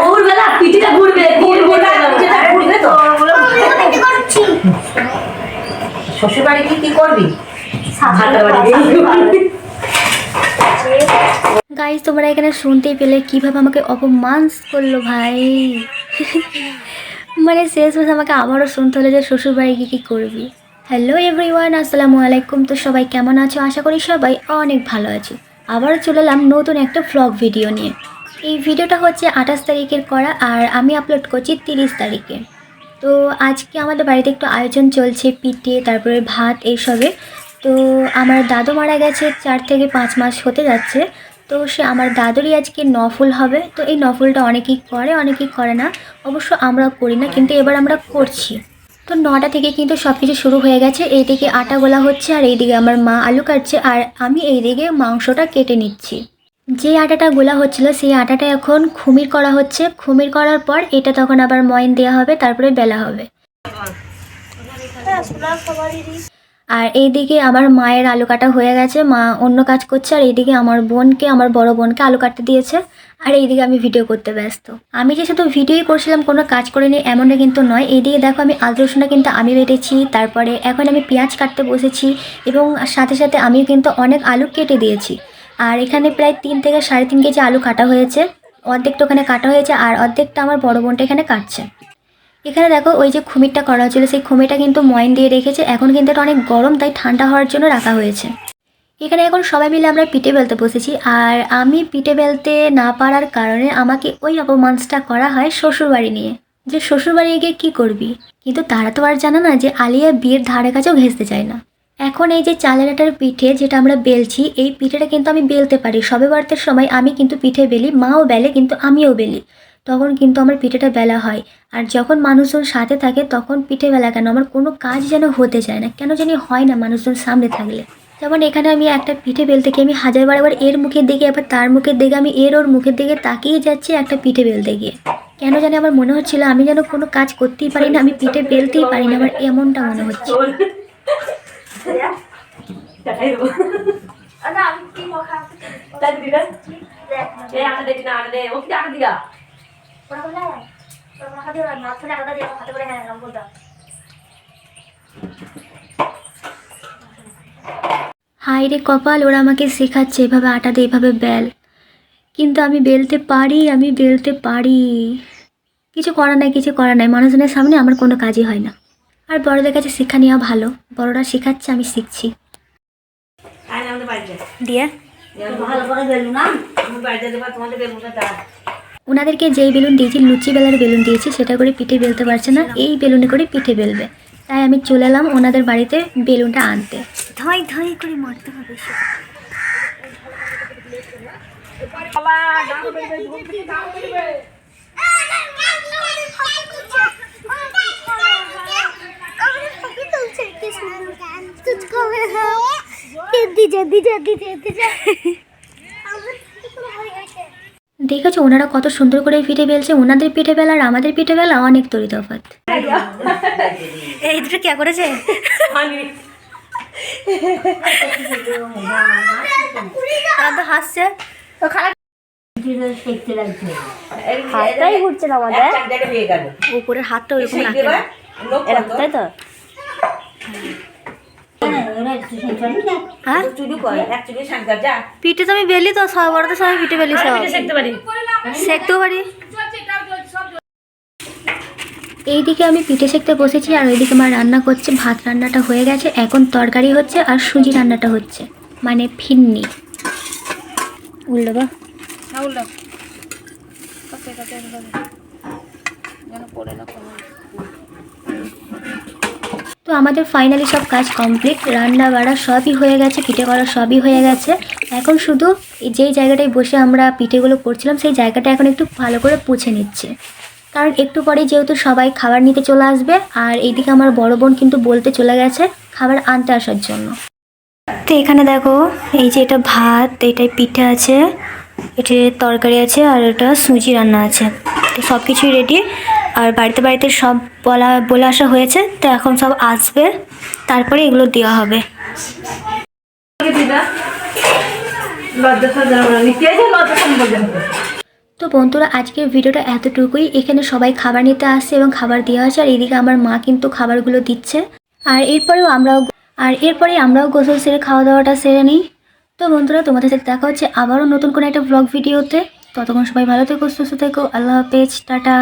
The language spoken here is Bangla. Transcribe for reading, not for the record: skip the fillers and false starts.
ভোরবেলা পিঠিটা ঘুরবে, ঘুরবে তো। শ্বশুর বাড়ি কি করবি? গাইস, তোমরা এখানে শুনতেই পেলে কিভাবে আমাকে অপমান করলো ভাই। মানে শেষ আমাকে আবারও শুনতে হলো যে শ্বশুর বাড়ি গিয়ে কী করবি। হ্যালো এভরিওয়ান, আসসালামু আলাইকুম। তো সবাই কেমন আছো? আশা করি সবাই অনেক ভালো আছে। আবারও চলে এলাম নতুন একটা ভ্লগ ভিডিও নিয়ে। এই ভিডিওটা হচ্ছে 28 তারিখের করা, আর আমি আপলোড করছি 30 তারিখে। তো আজকে আমাদের বাড়িতে একটু আয়োজন চলছে, পিঠে তারপরে ভাত এইসবে। তো আমার দাদু মারা গেছে 4 থেকে 5 মাস হতে যাচ্ছে। তো আমার দাদুরই আজকে নফল হবে। তো এই নফলটা অনেকেই করে, অনেকেই করে না। অবশ্য আমরা করি না, কিন্তু এবার আমরা করছি। তো 9টা থেকে কিন্তু সব কিছু শুরু হয়ে গেছে। এইদিকে আটা গোলা হচ্ছে, আর এইদিকে আমার মা আলু কাটছে, আর আমি এইদিকে মাংসটা কেটে নিচ্ছি। যে আটাটা গোলা হচ্ছিল সেই আটাটা এখন খুমির করা হচ্ছে। খুমির করার পর এটা তখন আবার ময়ন দেওয়া হবে, তারপরে বেলা হবে। আর এইদিকে আমার মায়ের আলু কাটা হয়ে গেছে, মা অন্য কাজ করছে। আর এইদিকে আমার বড় বোনকে আলু কাটতে দিয়েছে। আর এইদিকে আমি ভিডিও করতে ব্যস্ত। আমি যে শুধু ভিডিওই করছিলাম, কোনো কাজ করিনি এমনটা কিন্তু নয়। এইদিকে দেখো আমি আদা রসুনটা কিন্তু আমি বেটেছি, তারপরে এখন আমি পেঁয়াজ কাটতে বসেছি, এবং সাথে সাথে আমি কিন্তু অনেক আলু কেটে দিয়েছি। আর এখানে প্রায় 3 থেকে 3.5 কেজি আলু কাটা হয়েছে। অর্ধেকটা ওখানে কাটা হয়েছে, আর অর্ধেকটা আমার বড় বোনটা এখানে কাটছে। এখানে দেখো ওই যে খুমিরটা করা হচ্ছিলো, সেই খুমিরটা কিন্তু ময়ন দিয়ে রেখেছে। এখন কিন্তু এটা অনেক গরম, তাই ঠান্ডা হওয়ার জন্য রাখা হয়েছে। এখানে এখন সবাই মিলে আমরা পিঠে বেলতে বসেছি। আর আমি পিঠে বেলতে না পারার কারণে আমাকে ওই অপমানটা করা হয় শ্বশুরবাড়ি নিয়ে, যে শ্বশুরবাড়ি গিয়ে কী করবি। কিন্তু তারা তো আর জানে না যে আলিয়া বিয়ের ধারে কাছেও ঘেঁষতে চায় না। এখন এই যে চালের আটার পিঠে যেটা আমরা বেলছি, এই পিঠেটা কিন্তু আমি বেলতে পারি। সবে বরাতের সময় আমি কিন্তু পিঠে বেলি, মাও বেলে, কিন্তু আমিও বেলি। তখন কিন্তু আমার পিঠেটা বেলা হয়। আর যখন মানুষজন সাথে থাকে তখন পিঠে বেলা কেন আমার কোনো কাজ যেন হতে চায় না, কেন জানি হয় না মানুষজন সামনে থাকলে। যেমন এখানে আমি একটা পিঠে বেলতে গিয়ে আমি হাজারবার আবার এর মুখের দিকে, আবার তার মুখের দিকে, আমি ওর মুখের দিকে তাকিয়ে যাচ্ছি একটা পিঠে বেলতে গিয়ে। কেন জানি আমার মনে হচ্ছিল আমি যেন কোনো কাজ করতেই পারি না, আমি পিঠে বেলতেই পারি না, আমার এমনটা মনে হচ্ছে। হায় রে কপাল, ওরা আমাকে শেখাচ্ছে এভাবে আটা দিয়ে এভাবে বেল, কিন্তু আমি বেলতে পারি। কিছু করার নাই, মানুষজনের সামনে আমার কোনো কাজই হয় না। আর বড়দের কাছে শিক্ষা নেওয়া ভালো, বড়রা শেখাচ্ছে, আমি শিখছি। দিয়ে ওনাদেরকে যেই বেলুন দিয়েছি, লুচি বেলার বেলুন দিয়েছি, সেটা করে পিঠে বেলতে পারছে না, এই বেলুনে করে পিঠে বেলবে। তাই আমি চলে এলাম ওনাদের বাড়িতে বেলুনটা আনতে। ধই ধই করে মারতে হবে। দেখেছো ওনারা কত সুন্দর করে পিঠে বেলছে। ওনাদের পিঠে বেলা আর আমাদের পিঠে বেলা অনেক তফাৎ। এই দুটো কে করেছে? হাসছে, হাতটাই ঘুরছে না আমাদের, উপরের হাতটা ওইরকম রাখে, তাই তো। পিঠে তো আমি বেলি, তো সব বড় তো সবাই পিঠে বেলি, সব শেখতেও পারি। এইদিকে আমি পিঠে শেখতে বসেছি, আর ওইদিকে মা রান্না করছে। ভাত রান্নাটা হয়ে গেছে, এখন তরকারি হচ্ছে, আর সুজি রান্নাটা হচ্ছে, মানে ফিন্নি। উল্টো বা উল্টো তো আমাদের ফাইনালি সব কাজ কমপ্লিট, রান্না বাড়া সবই হয়ে গেছে, পিঠে করা সবই হয়ে গেছে। এখন শুধু যেই জায়গাটায় বসে আমরা পিঠেগুলো করছিলাম, সেই জায়গাটা এখন একটু ভালো করে পুছে নিচ্ছে, কারণ একটু পরে যেহেতু সবাই খাবার নিতে চলে আসবে। আর এইদিকে আমার বড় বোন কিন্তু বলতে চলে গেছে খাবার আনতে আসার জন্য। তো এখানে দেখো, এই যে এটা ভাত, এটাই পিঠে আছে, এটা তরকারি আছে, আর এটা সুজি রান্না আছে। তো সব কিছুই রেডি, আর বাড়িতে সব বলে আসা হয়েছে। তো এখন সব আসবে, তারপরে এগুলো দেওয়া হবে। তো বন্ধুরা আজকের ভিডিওটা এতটুকুই। এখানে সবাই খাবার নিতে আসছে এবং খাবার দেওয়া হচ্ছে, আর এদিকে আমার মা কিন্তু খাবারগুলো দিচ্ছে। আর এরপরে আমরাও গোসল সেরে খাওয়া দাওয়াটা সেরে নিই। তো বন্ধুরা তোমাদের সাথে দেখা হচ্ছে আবারও নতুন কোনো একটা ব্লগ ভিডিওতে। ততক্ষণ সবাই ভালো থেকো, সুস্থ থেকো। আল্লাহ হাফেজ, টাটা।